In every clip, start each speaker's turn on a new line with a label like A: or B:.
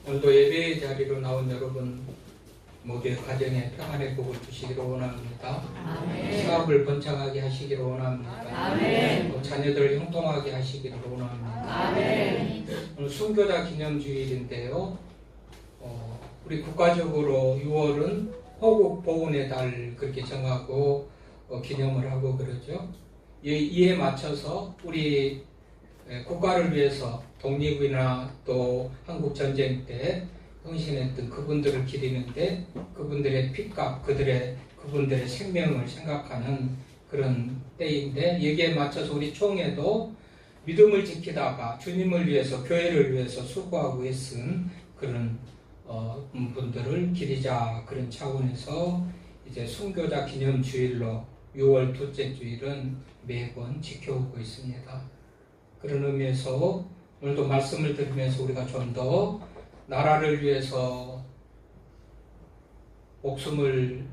A: 오늘도 예배의 자리로 나온 여러분 모두의 가정에 평안의 복을 주시기를 원합니다.
B: 아멘.
A: 사업을 번창하게 하시기를 원합니다.
B: 아멘.
A: 자녀들을 형통하게 하시기를 원합니다.
B: 아멘.
A: 오늘 순교자 기념주일인데요. 우리 국가적으로 6월은 호국 보훈의 달 그렇게 정하고 기념을 하고 그러죠. 이에 맞춰서 우리 국가를 위해서 독립이나 또 한국 전쟁 때 헌신했던 그분들을 기리는데 그분들의 핏값, 그분들의 생명을 생각하는 그런 때인데 여기에 맞춰서 우리 총회도 믿음을 지키다가 주님을 위해서 교회를 위해서 수고하고 애쓴 그런 분들을 기리자 그런 차원에서 이제 순교자 기념주일로 6월 둘째 주일은 매번 지켜오고 있습니다. 그런 의미에서 오늘도 말씀을 들으면서 우리가 좀 더 나라를 위해서 목숨을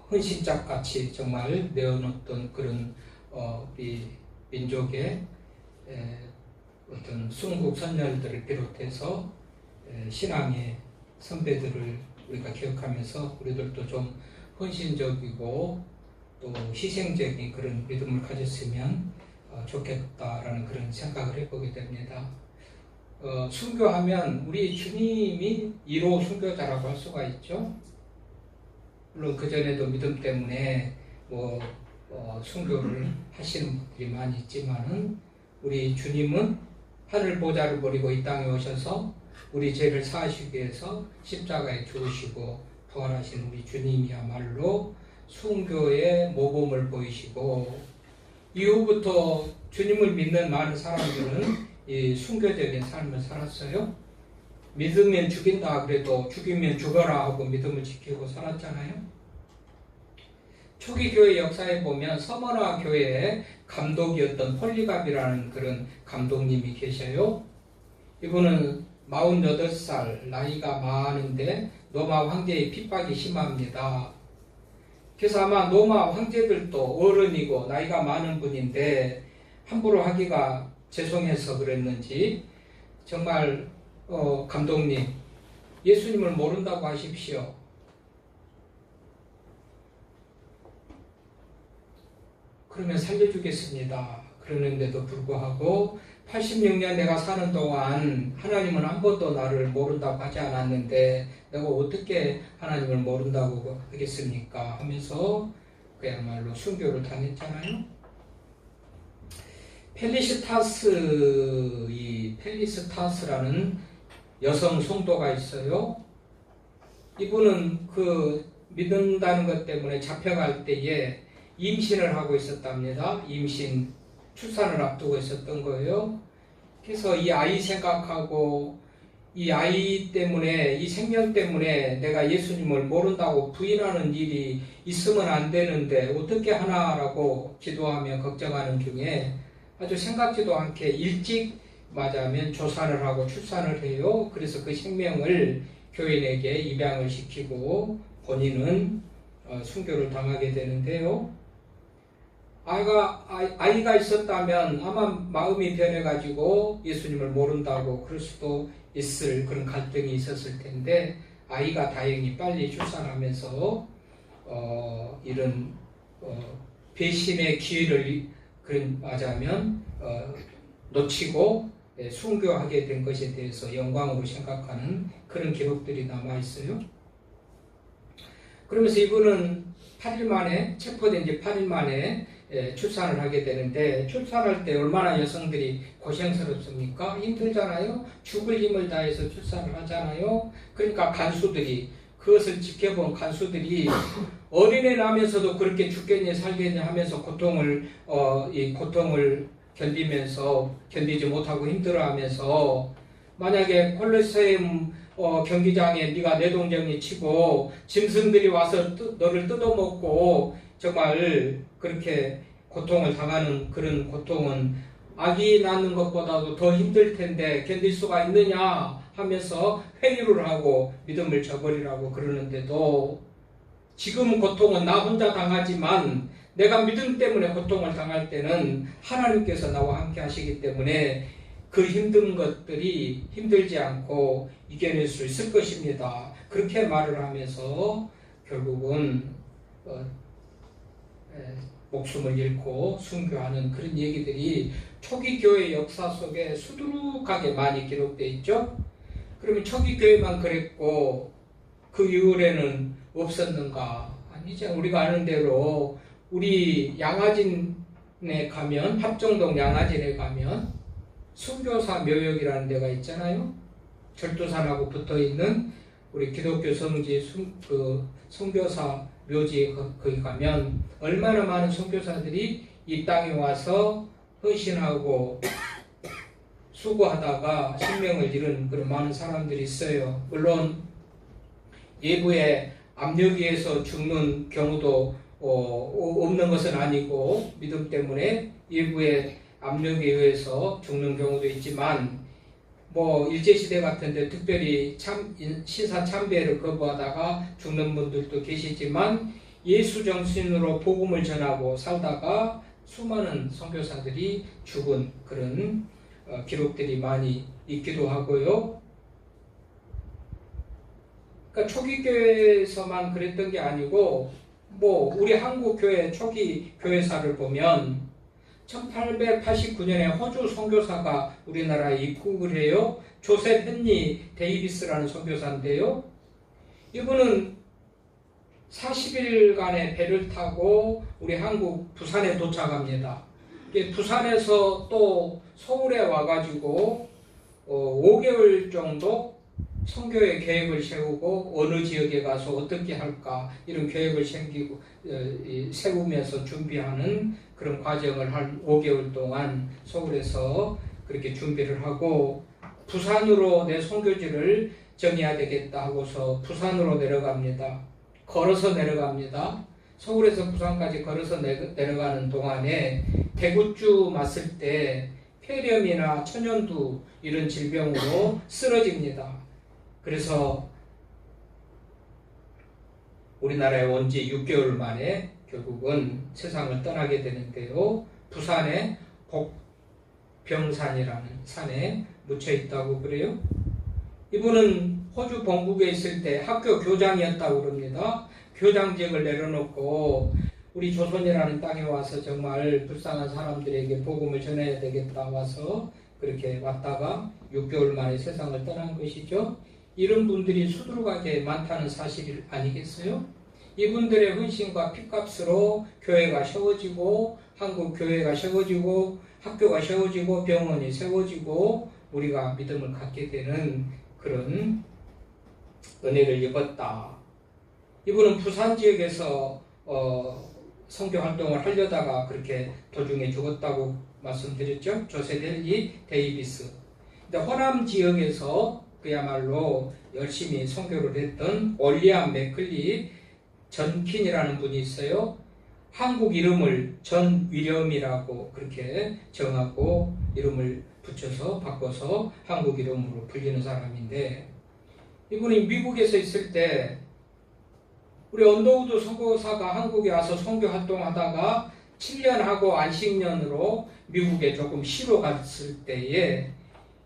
A: 헌신짝같이 정말 내어놓던 그런 우리 민족의 어떤 순국 선열들을 비롯해서 신앙의 선배들을 우리가 기억하면서 우리들도 좀 헌신적이고 또 희생적인 그런 믿음을 가졌으면 좋겠다라는 그런 생각을 해보게 됩니다. 순교하면 우리 주님이 1호 순교자라고 할 수가 있죠. 물론 그전에도 믿음 때문에 순교를 하시는 분들이 많이 있지만은 우리 주님은 하늘 보좌를 버리고 이 땅에 오셔서 우리 죄를 사하시기 위해서 십자가에 죽으시고 부활하신 우리 주님이야말로 순교의 모범을 보이시고 이후부터 주님을 믿는 많은 사람들은 이 순교적인 삶을 살았어요. 믿으면 죽인다 그래도 죽이면 죽어라 하고 믿음을 지키고 살았잖아요. 초기 교회 역사에 보면 서머나 교회의 감독이었던 폴리갑이라는 그런 감독님이 계셔요. 이분은 48살 나이가 많은데 로마 황제의 핍박이 심합니다. 그래서 아마 로마 황제들도 어른이고 나이가 많은 분인데 함부로 하기가 죄송해서 그랬는지 정말 감독님 예수님을 모른다고 하십시오. 그러면 살려주겠습니다. 그러는데도 불구하고 86년 내가 사는 동안 하나님은 한 번도 나를 모른다고 하지 않았는데 내가 어떻게 하나님을 모른다고 하겠습니까? 하면서 그야말로 순교를 당했잖아요. 펠리스타스라는 여성 성도가 있어요. 이분은 그 믿는다는 것 때문에 잡혀갈 때에 임신을 하고 있었답니다. 출산을 앞두고 있었던 거예요. 그래서 이 아이 생각하고 이 아이 때문에 이 생명 때문에 내가 예수님을 모른다고 부인하는 일이 있으면 안 되는데 어떻게 하나라고 기도하며 걱정하는 중에 아주 생각지도 않게 일찍 맞으면 조산을 하고 출산을 해요. 그래서 그 생명을 교인에게 입양을 시키고 본인은 순교를 당하게 되는데요. 아이가 있었다면 아마 마음이 변해가지고 예수님을 모른다고 그럴 수도 있을 그런 갈등이 있었을 텐데 아이가 다행히 빨리 출산하면서 이런 배신의 기회를 맞아면 놓치고 순교하게 된 것에 대해서 영광으로 생각하는 그런 기록들이 남아있어요. 그러면서 이분은 8일 만에 체포된 지 8일 만에 출산을 하게 되는데 출산할 때 얼마나 여성들이 고생스럽습니까? 힘들잖아요. 죽을 힘을 다해서 출산을 하잖아요. 그러니까 그것을 지켜본 간수들이 어린애 나면서도 그렇게 죽겠니 살겠니 하면서 이 고통을 견디지 못하고 힘들어하면서 만약에 콜로세움 경기장에 네가 내동정리 치고 짐승들이 와서 너를 뜯어먹고 정말 그렇게 고통을 당하는 그런 고통은 아기 낳는 것보다도 더 힘들 텐데 견딜 수가 있느냐 하면서 회유를 하고 믿음을 저버리라고 그러는데도 지금 고통은 나 혼자 당하지만 내가 믿음 때문에 고통을 당할 때는 하나님께서 나와 함께 하시기 때문에 그 그 힘든 것들이 힘들지 않고 이겨낼 수 있을 것입니다. 그렇게 말을 하면서 결국은 목숨을 잃고 순교하는 그런 얘기들이 초기 교회 역사 속에 수두룩하게 많이 기록되어 있죠. 그러면 초기 교회만 그랬고 그 이후에는 없었는가? 아니죠. 우리가 아는 대로 우리 양화진에 가면, 합정동 양화진에 가면 순교사 묘역이라는 데가 있잖아요. 절도산하고 붙어있는 우리 기독교 성지 선교사 묘지에 거기 가면 얼마나 많은 선교사들이 이 땅에 와서 헌신하고 수고하다가 생명을 잃은 그런 많은 사람들이 있어요. 물론 예부의 압력에 의해서 죽는 경우도 없는 것은 아니고 믿음 때문에 예부의 압력에 의해서 죽는 경우도 있지만 일제시대 같은데 특별히 신사 참배를 거부하다가 죽는 분들도 계시지만 예수 정신으로 복음을 전하고 살다가 수많은 선교사들이 죽은 그런 기록들이 많이 있기도 하고요. 그러니까 초기 교회에서만 그랬던 게 아니고 우리 한국 교회 초기 교회사를 보면 1889년에 호주 선교사가 우리나라에 입국을 해요. 조셉 헨리 데이비스라는 선교사인데요. 이분은 40일간의 배를 타고 우리 한국 부산에 도착합니다. 부산에서 또 서울에 와가지고 5개월 정도 선교의 계획을 세우고 어느 지역에 가서 어떻게 할까 이런 계획을 세우면서 준비하는 그런 과정을 한 5개월 동안 서울에서 그렇게 준비를 하고 부산으로 내 선교지를 정해야 되겠다 하고서 부산으로 내려갑니다. 걸어서 내려갑니다. 서울에서 부산까지 걸어서 내려가는 동안에 대구주 맞을 때 폐렴이나 천연두 이런 질병으로 쓰러집니다. 그래서 우리나라에 온 지 6개월 만에 결국은 세상을 떠나게 되는데요. 부산에 복병산이라는 산에 묻혀 있다고 그래요. 이분은 호주 본국에 있을 때 학교 교장이었다고 그럽니다. 교장직을 내려놓고 우리 조선이라는 땅에 와서 정말 불쌍한 사람들에게 복음을 전해야 되겠다 와서 그렇게 왔다가 6개월 만에 세상을 떠난 것이죠. 이런 분들이 수두룩하게 많다는 사실 아니겠어요? 이분들의 헌신과 피값으로 교회가 세워지고 한국 교회가 세워지고 학교가 세워지고 병원이 세워지고 우리가 믿음을 갖게 되는 그런 은혜를 입었다. 이분은 부산 지역에서 선교 활동을 하려다가 그렇게 도중에 죽었다고 말씀드렸죠. 조셉 헨리 데이비스. 근데 호남 지역에서 그야말로 열심히 선교를 했던 올리암 맥클리 전킨이라는 분이 있어요. 한국 이름을 전위렴이라고 그렇게 정하고 이름을 붙여서 바꿔서 한국 이름으로 불리는 사람인데 이분이 미국에서 있을 때 우리 언더우드 선교사가 한국에 와서 선교 활동하다가 7년 하고 안식년으로 미국에 조금 쉬러 갔을 때에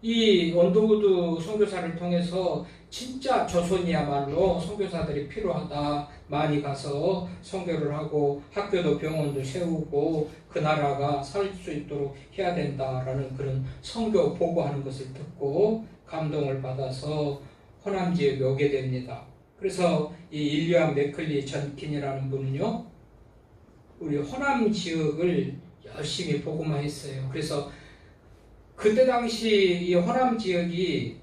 A: 이 언더우드 선교사를 통해서 진짜 조선이야말로 선교사들이 필요하다. 많이 가서 선교를 하고 학교도 병원도 세우고 그 나라가 살 수 있도록 해야 된다라는 그런 선교 보고하는 것을 듣고 감동을 받아서 호남 지역에 오게 됩니다. 그래서 이 일리엄 맥클리 전킨이라는 분은요, 우리 호남 지역을 열심히 복음화했어요. 그래서 그때 당시 이 호남 지역이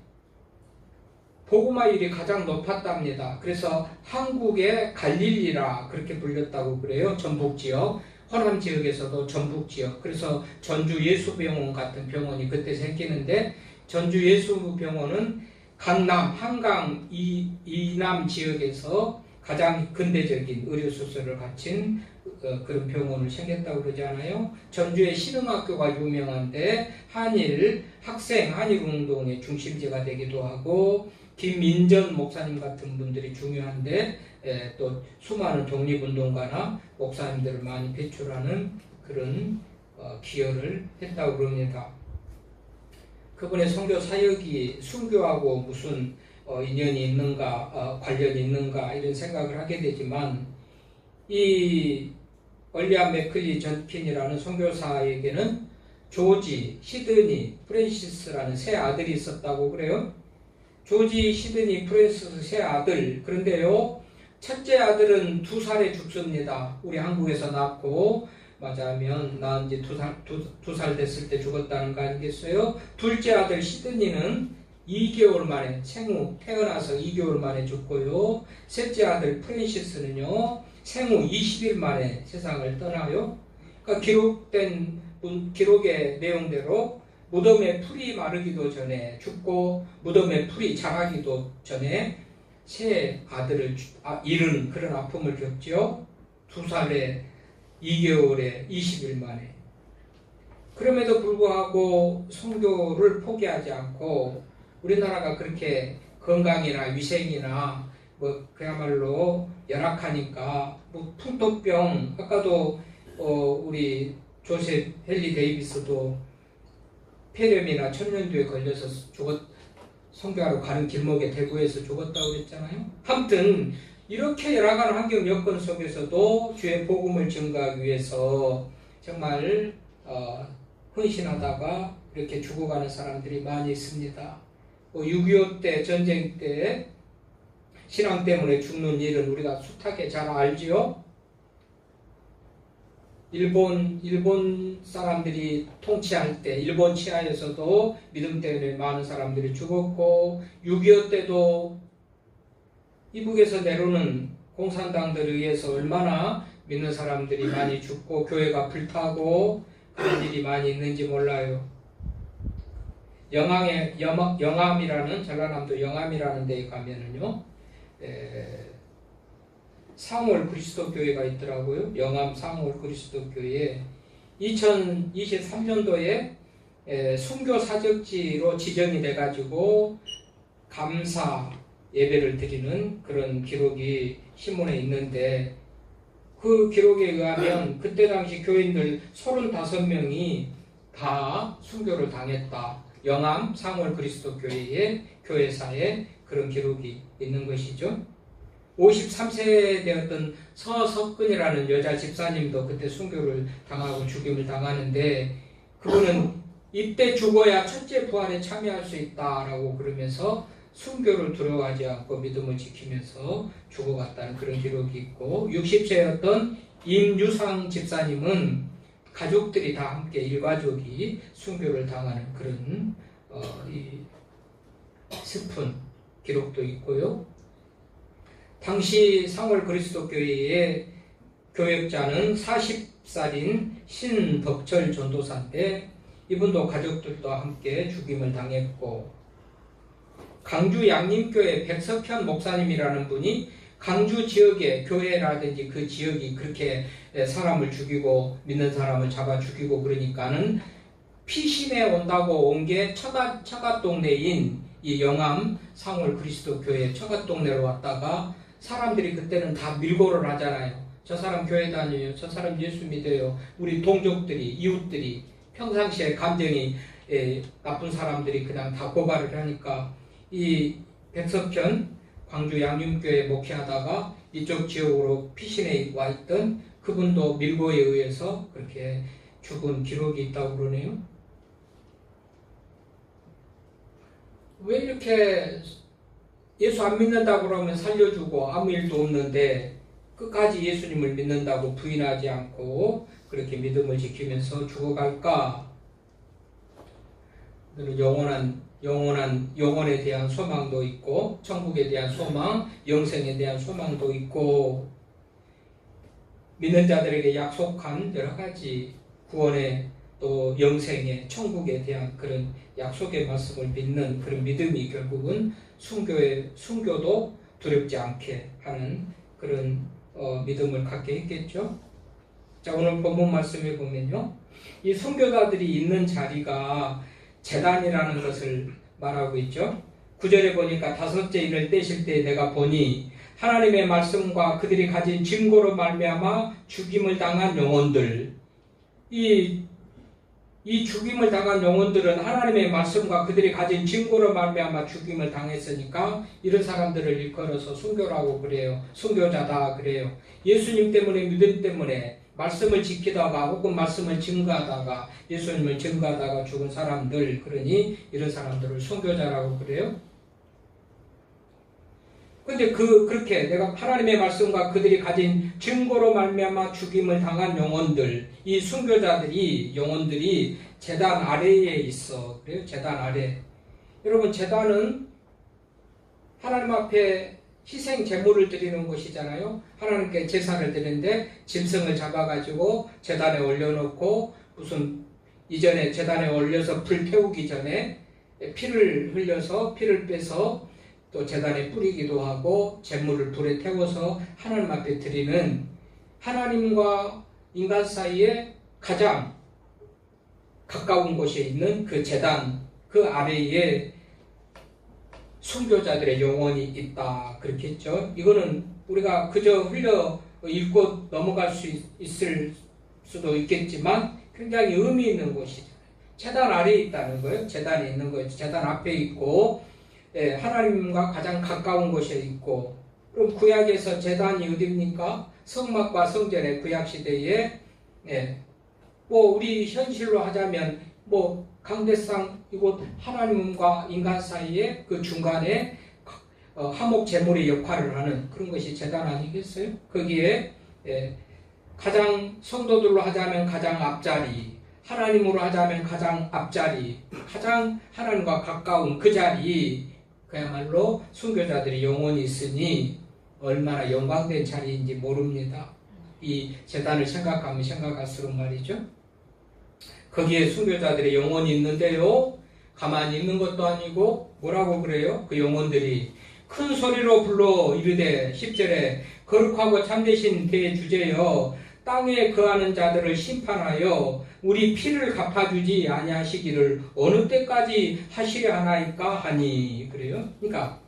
A: 복음화율이 가장 높았답니다. 그래서 한국의 갈릴리라 그렇게 불렸다고 그래요. 전북지역, 호남 지역에서도 전북지역. 그래서 전주 예수병원 같은 병원이 그때 생기는데 전주 예수병원은 강남, 한강 이남 지역에서 가장 근대적인 의료수술을 갖춘 그런 병원을 생겼다고 그러잖아요. 전주의 신흥학교가 유명한데 한일 학생운동의 중심지가 되기도 하고 김민전 목사님 같은 분들이 중요한데 또 수많은 독립운동가나 목사님들을 많이 배출하는 그런 기여를 했다고 그럽니다. 그분의 선교 사역이 순교하고 무슨 인연이 있는가, 관련이 있는가 이런 생각을 하게 되지만 이 얼리안 맥클리 전킨이라는 선교사에게는 조지, 시드니, 프랜시스라는 세 아들이 있었다고 그래요. 조지, 시드니, 프랜시스 세 아들. 그런데요, 첫째 아들은 2살에 죽습니다. 우리 한국에서 낳고 맞아하면 낳은 지 2살 됐을 때 죽었다는 거 아니겠어요? 둘째 아들 시드니는 2개월 만에 생후 태어나서 2개월 만에 죽고요. 셋째 아들 프랜시스는요 생후 20일 만에 세상을 떠나요. 그러니까 기록의 내용대로 무덤에 풀이 마르기도 전에 죽고 무덤에 풀이 자라기도 전에 세 아들을 잃은 그런 아픔을 겪죠. 2살에 2개월에 20일 만에. 그럼에도 불구하고 선교를 포기하지 않고 우리나라가 그렇게 건강이나 위생이나 뭐 그야말로 열악하니까 뭐 풍토병 아까도 우리 조셉 헨리 데이비스도 폐렴이나 천연두에 걸려서 선교하러 가는 길목에 대구에서 죽었다고 그랬잖아요. 아무튼 이렇게 열악한 환경 여건 속에서도 주의 복음을 증거하기 위해서 정말 헌신하다가 이렇게 죽어가는 사람들이 많이 있습니다. 6.25 때 전쟁 때 신앙 때문에 죽는 일은 우리가 숱하게 잘 알지요. 일본 사람들이 통치할 때 일본 치하에서도 믿음 때문에 많은 사람들이 죽었고 6.25 때도 이북에서 내려오는 공산당들에 의해서 얼마나 믿는 사람들이 많이 죽고 교회가 불타고 그런 일이 많이 있는지 몰라요. 영암이라는 전라남도 영암이라는 데에 가면은요 상월 그리스도 교회가 있더라고요. 영암 상월 그리스도 교회에 2023년도에 순교 사적지로 지정이 돼가지고 감사 예배를 드리는 그런 기록이 신문에 있는데 그 기록에 의하면 그때 당시 교인들 35명이 다 순교를 당했다. 영암 상월 그리스도 교회의 교회사에 그런 기록이 있는 것이죠. 53세 되었던 서석근이라는 여자 집사님도 그때 순교를 당하고 죽임을 당하는데 그분은 이때 죽어야 첫째 부활에 참여할 수 있다라고 그러면서 순교를 두려워하지 않고 믿음을 지키면서 죽어갔다는 그런 기록이 있고 60세였던 임유상 집사님은 가족들이 다 함께 일가족이 순교를 당하는 그런 슬픈 기록도 있고요. 당시 상월 그리스도 교회의 교역자는 40살인 신덕철 전도사인데 이분도 가족들도 함께 죽임을 당했고 강주 양림교회 백석현 목사님이라는 분이 강주 지역의 교회라든지 그 지역이 그렇게 사람을 죽이고 믿는 사람을 잡아 죽이고 그러니까는 피신해 온다고 온 게 처갓 동네인 이 영암 상월 그리스도 교회 처갓 동네로 왔다가 사람들이 그때는 다 밀고를 하잖아요. 저 사람 교회 다녀요. 저 사람 예수 믿어요. 우리 동족들이 이웃들이 평상시에 감정이 나쁜 사람들이 그냥 다 고발을 하니까 이 백석현 광주 양림교회 목회하다가 이쪽 지역으로 피신해 와 있던 그분도 밀고에 의해서 그렇게 죽은 기록이 있다고 그러네요. 왜 이렇게 예수 안 믿는다고 그러면 살려주고 아무 일도 없는데 끝까지 예수님을 믿는다고 부인하지 않고 그렇게 믿음을 지키면서 죽어갈까? 영혼에 대한 소망도 있고 천국에 대한 소망, 영생에 대한 소망도 있고 믿는 자들에게 약속한 여러 가지 구원의 또 영생의 천국에 대한 그런 약속의 말씀을 믿는 그런 믿음이 결국은 순교도 두렵지 않게 하는 그런 믿음을 갖게 했겠죠. 자, 오늘 본문 말씀에 보면요, 이 순교자들이 있는 자리가 제단이라는 것을 말하고 있죠. 9절에 보니까 다섯째 일을 떼실 때 내가 보니 하나님의 말씀과 그들이 가진 증거로 말미암아 죽임을 당한 영혼들, 이 이 죽임을 당한 영혼들은 하나님의 말씀과 그들이 가진 증거로 말미암아 죽임을 당했으니까 이런 사람들을 일컬어서 순교라고 그래요. 순교자다 그래요. 예수님 때문에 믿음 때문에 말씀을 지키다가 혹은 말씀을 증거하다가 예수님을 증거하다가 죽은 사람들, 그러니 이런 사람들을 순교자라고 그래요. 근데 그렇게 내가 하나님의 말씀과 그들이 가진 증거로 말미암아 죽임을 당한 영혼들, 이 순교자들이 영혼들이 제단 아래에 있어. 그래요? 제단 아래. 여러분, 제단은 하나님 앞에 희생 제물을 드리는 곳이잖아요. 하나님께 제사를 드리는데 짐승을 잡아가지고 제단에 올려놓고 무슨 이전에 제단에 올려서 불 태우기 전에 피를 흘려서 피를 빼서 또 제단에 뿌리기도 하고 제물을 불에 태워서 하나님 앞에 드리는 하나님과 인간 사이에 가장 가까운 곳에 있는 그 제단 그 아래에 순교자들의 영혼이 있다 그렇게 했죠. 이거는 우리가 그저 흘려 읽고 넘어갈 수 있을 수도 있겠지만 굉장히 의미 있는 곳이죠. 제단 아래에 있다는 거예요. 제단에 있는 거예요. 제단 앞에 있고 하나님과 가장 가까운 곳에 있고, 그럼 구약에서 제단이 어디입니까? 성막과 성전의 구약 시대에 뭐 우리 현실로 하자면 뭐 강대상 이곳 하나님과 인간 사이에 그 중간에 화목 제물의 역할을 하는 그런 것이 제단 아니겠어요? 거기에 가장 성도들로 하자면 가장 앞자리, 하나님으로 하자면 가장 앞자리, 가장 하나님과 가까운 그 자리, 그야말로 순교자들이 영혼이 있으니 얼마나 영광된 자리인지 모릅니다. 이 제단을 생각하면 생각할수록 말이죠. 거기에 순교자들의 영혼이 있는데요. 가만히 있는 것도 아니고 뭐라고 그래요? 그 영혼들이 큰 소리로 불러 이르되 10절에 거룩하고 참되신 대주제여 땅에 거하는 자들을 심판하여 우리 피를 갚아주지 아니하시기를 어느 때까지 하시려 하나이까 하니 그래요. 그러니까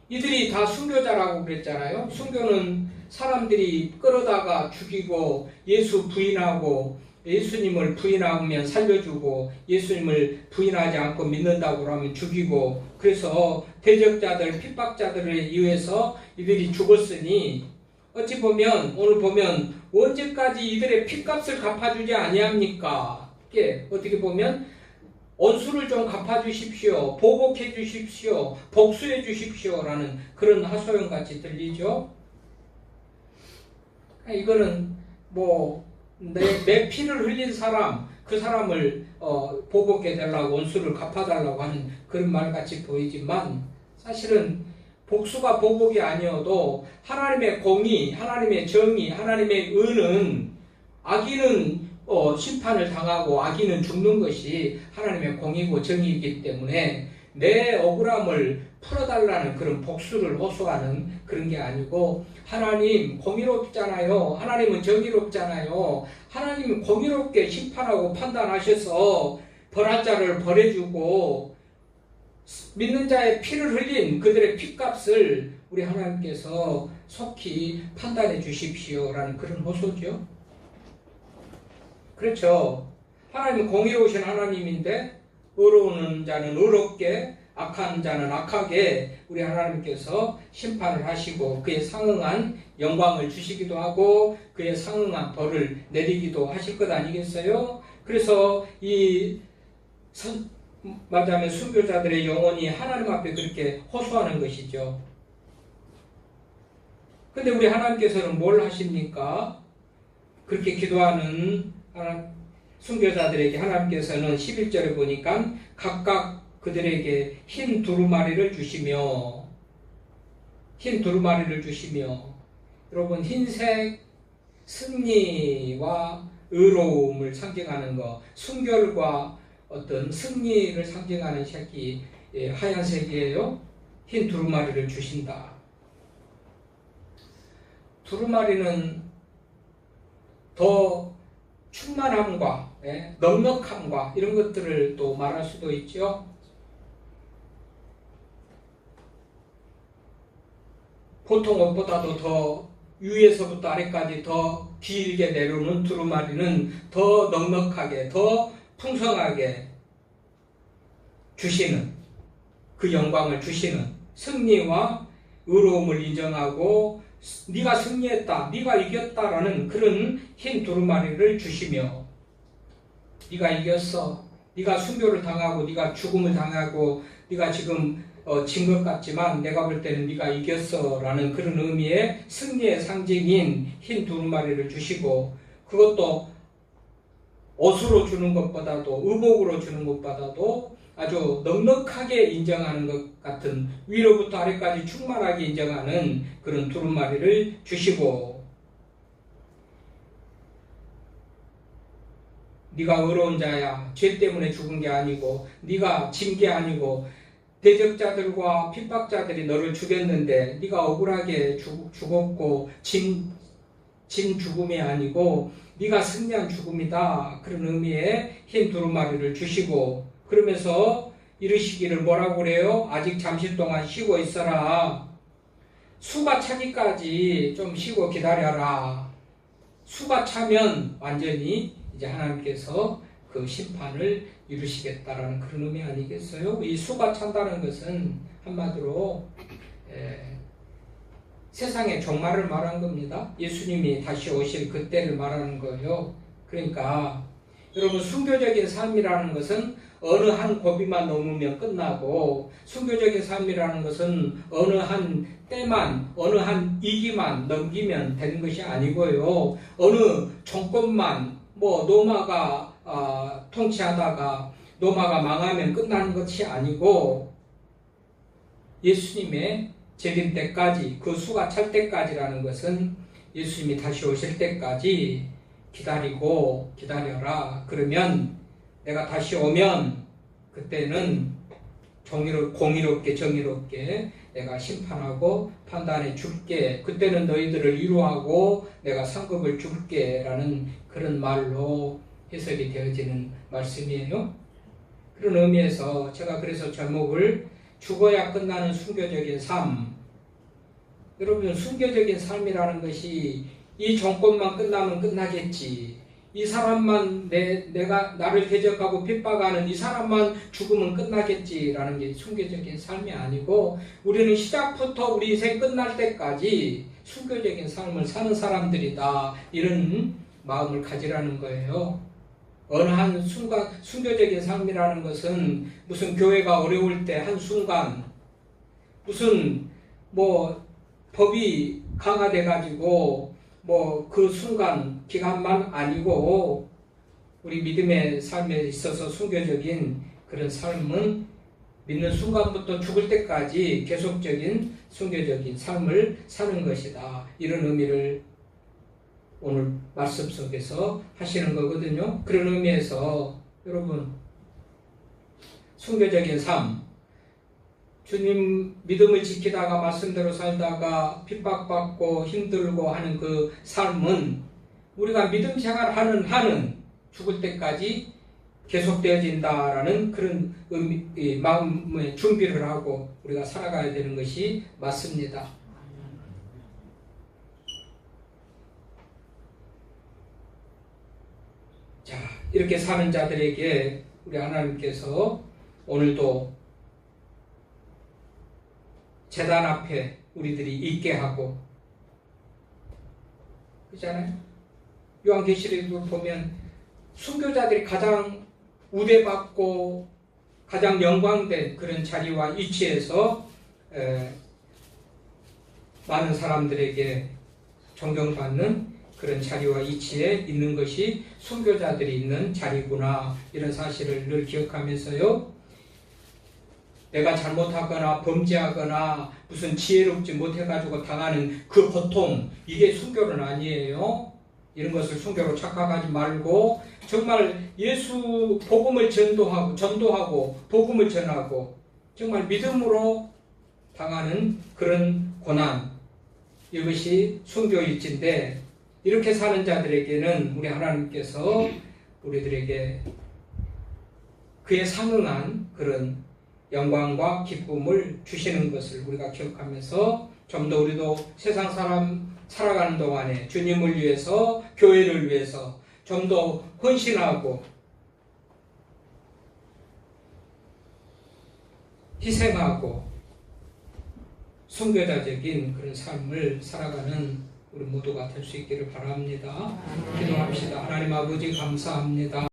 A: 이들이 다 순교자라고 그랬잖아요. 순교는 사람들이 끌어다가 죽이고 예수 부인하고 예수님을 부인하면 살려주고 예수님을 부인하지 않고 믿는다고 하면 죽이고, 그래서 대적자들 핍박자들에 의해서 이들이 죽었으니 어찌 보면 오늘 보면 언제까지 이들의 핏값을 갚아주지 아니합니까? 이게 어떻게 보면 원수를 좀 갚아주십시오, 보복해 주십시오, 복수해 주십시오라는 그런 하소연 같이 들리죠. 이거는 뭐 내 피를 흘린 사람, 그 사람을 보복해 달라고 원수를 갚아달라고 하는 그런 말 같이 보이지만 사실은 복수가 보복이 아니어도 하나님의 공의, 하나님의 정의, 하나님의 의는 악인은 심판을 당하고 악인은 죽는 것이 하나님의 공의고 정의이기 때문에 내 억울함을 풀어달라는 그런 복수를 호소하는 그런 게 아니고, 하나님 공의롭잖아요. 하나님은 정의롭잖아요. 하나님은 공의롭게 심판하고 판단하셔서 벌할 자를 벌해주고 믿는 자의 피를 흘린 그들의 핏값을 우리 하나님께서 속히 판단해 주십시오라는 그런 호소죠. 그렇죠. 하나님은 공의로우신 하나님인데 의로운 자는 의롭게, 악한 자는 악하게 우리 하나님께서 심판을 하시고 그에 상응한 영광을 주시기도 하고 그에 상응한 벌을 내리기도 하실 것 아니겠어요? 그래서 말하자면 순교자들의 영혼이 하나님 앞에 그렇게 호소하는 것이죠. 근데 우리 하나님께서는 뭘 하십니까? 그렇게 기도하는 순교자들에게 하나님께서는 11절에 보니까 각각 그들에게 흰 두루마리를 주시며, 여러분 흰색 승리와 의로움을 상징하는 것, 순결과 어떤 승리를 상징하는 색이 하얀색이에요. 흰 두루마리를 주신다. 두루마리는 더 충만함과 넉넉함과 이런 것들을 또 말할 수도 있죠. 보통 옷보다도 더 위에서부터 아래까지 더 길게 내려오는 두루마리는 더 넉넉하게, 더 풍성하게 주시는, 그 영광을 주시는, 승리와 의로움을 인정하고 네가 승리했다, 네가 이겼다라는 그런 흰 두루마리를 주시며, 네가 이겼어, 네가 순교를 당하고 네가 죽음을 당하고 네가 지금 진 것 같지만 내가 볼 때는 네가 이겼어 라는 그런 의미의 승리의 상징인 흰 두루마리를 주시고, 그것도 옷으로 주는 것보다도, 의복으로 주는 것보다도 아주 넉넉하게 인정하는 것 같은, 위로부터 아래까지 충만하게 인정하는 그런 두루마리를 주시고, 네가 의로운 자야, 죄 때문에 죽은 게 아니고 네가 진 게 아니고 대적자들과 핍박자들이 너를 죽였는데 네가 억울하게 죽었고 진 죽음이 아니고 네가 승리한 죽음이다, 그런 의미의 흰 두루마리를 주시고, 그러면서 이르시기를 뭐라고 그래요? 아직 잠시 동안 쉬고 있어라. 수가 차기까지 좀 쉬고 기다려라. 수가 차면 완전히 이제 하나님께서 그 심판을 이루시겠다라는 그런 의미 아니겠어요? 이 수가 찬다는 것은 한마디로 세상의 종말을 말한 겁니다. 예수님이 다시 오실 그때를 말하는 거예요. 그러니까 여러분, 순교적인 삶이라는 것은 어느 한 고비만 넘으면 끝나고, 순교적인 삶이라는 것은 어느 한 때만, 어느 한 이기만 넘기면 되는 것이 아니고요. 어느 정권만, 로마가 통치하다가 로마가 망하면 끝나는 것이 아니고, 예수님의 재림 때까지, 그 수가 찰 때까지라는 것은 예수님이 다시 오실 때까지 기다리고 기다려라. 그러면 내가 다시 오면 그때는 공의롭게 정의롭게 내가 심판하고 판단해 줄게. 그때는 너희들을 위로하고 내가 상급을 줄게 라는 그런 말로 해석이 되어지는 말씀이에요. 그런 의미에서 제가 그래서 제목을 죽어야 끝나는 순교적인 삶. 여러분, 순교적인 삶이라는 것이 이 정권만 끝나면 끝나겠지, 이 사람만 나를 대적하고 핍박하는 이 사람만 죽으면 끝나겠지라는 게 순교적인 삶이 아니고, 우리는 시작부터 우리 인생 끝날 때까지 순교적인 삶을 사는 사람들이다, 이런 마음을 가지라는 거예요. 어느 한 순간, 순교적인 삶이라는 것은 무슨 교회가 어려울 때 한순간, 무슨 법이 강화돼 가지고 그 순간 기간만 아니고, 우리 믿음의 삶에 있어서 순교적인 그런 삶은 믿는 순간부터 죽을 때까지 계속적인 순교적인 삶을 사는 것이다, 이런 의미를 오늘 말씀 속에서 하시는 거거든요. 그런 의미에서 여러분, 순교적인 삶, 주님 믿음을 지키다가 말씀대로 살다가 핍박받고 힘들고 하는 그 삶은 우리가 믿음 생활하는 한은 죽을 때까지 계속되어진다라는 그런 마음의 준비를 하고 우리가 살아가야 되는 것이 맞습니다. 자, 이렇게 사는 자들에게 우리 하나님께서 오늘도 제단 앞에 우리들이 있게 하고, 그렇잖아요? 요한계시록을 보면 순교자들이 가장 우대받고 가장 영광된 그런 자리와 위치에서 많은 사람들에게 존경받는 그런 자리와 위치에 있는 것이 순교자들이 있는 자리구나, 이런 사실을 늘 기억하면서요, 내가 잘못하거나 범죄하거나 무슨 지혜롭지 못해가지고 당하는 그 고통, 이게 순교는 아니에요. 이런 것을 순교로 착각하지 말고 정말 예수 복음을 전도하고 복음을 전하고 정말 믿음으로 당하는 그런 고난, 이것이 순교일진데, 이렇게 사는 자들에게는 우리 하나님께서 우리들에게 그에 상응한 그런 영광과 기쁨을 주시는 것을 우리가 기억하면서 좀 더 우리도 세상 사람 살아가는 동안에 주님을 위해서, 교회를 위해서 좀 더 헌신하고 희생하고 선교자적인 그런 삶을 살아가는 우리 모두가 될 수 있기를 바랍니다. 기도합시다. 하나님 아버지 감사합니다.